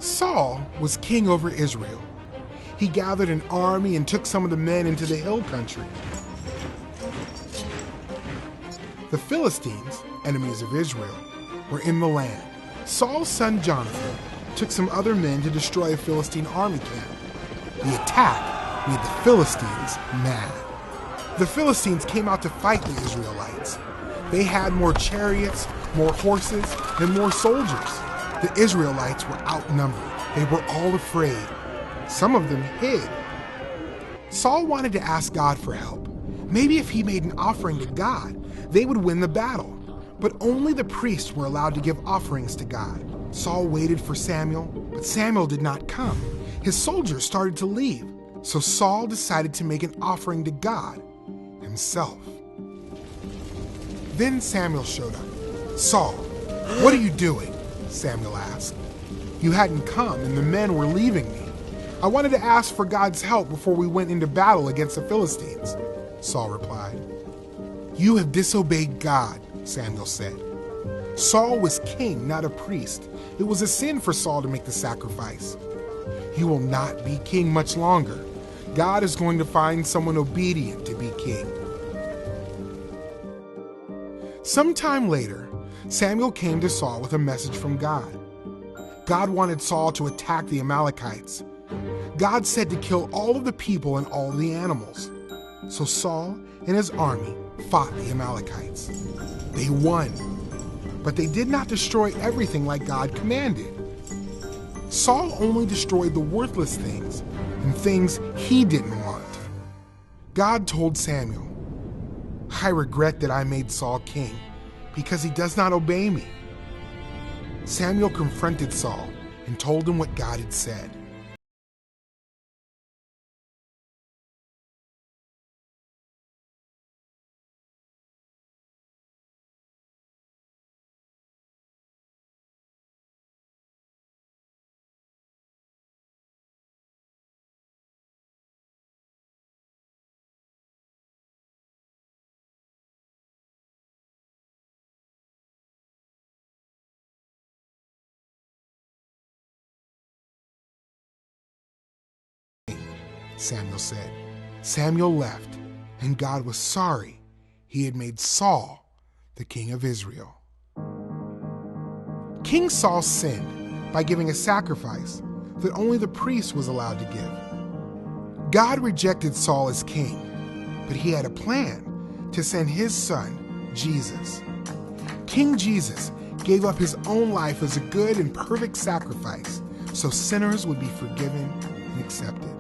Saul was king over Israel. He gathered an army and took some of the men into the hill country. The Philistines, enemies of Israel, were in the land. Saul's son Jonathan took some other men to destroy a Philistine army camp. The attack made the Philistines mad. The Philistines came out to fight the Israelites. They had more chariots, more horses, and more soldiers. The Israelites were outnumbered. They were all afraid. Some of them hid. Saul wanted to ask God for help. Maybe if he made an offering to God, they would win the battle. But only the priests were allowed to give offerings to God. Saul waited for Samuel, but Samuel did not come. His soldiers started to leave, so Saul decided to make an offering to God himself. Then Samuel showed up. "Saul, what are you doing?" Samuel asked. "You hadn't come and the men were leaving me. I wanted to ask for God's help before we went into battle against the Philistines," Saul replied. "You have disobeyed God," Samuel said. Saul was king, not a priest. It was a sin for Saul to make the sacrifice. "You will not be king much longer. God is going to find someone obedient to be king." Sometime later, Samuel came to Saul with a message from God. God wanted Saul to attack the Amalekites. God said to kill all of the people and all the animals. So Saul and his army fought the Amalekites. They won, but they did not destroy everything like God commanded. Saul only destroyed the worthless things and things he didn't want. God told Samuel, "I regret that I made Saul king because he does not obey me." Samuel confronted Saul and told him what God had said. Samuel said. Samuel left, and God was sorry he had made Saul the king of Israel. King Saul sinned by giving a sacrifice that only the priest was allowed to give. God rejected Saul as king, but he had a plan to send his son, Jesus. King Jesus gave up his own life as a good and perfect sacrifice so sinners would be forgiven and accepted.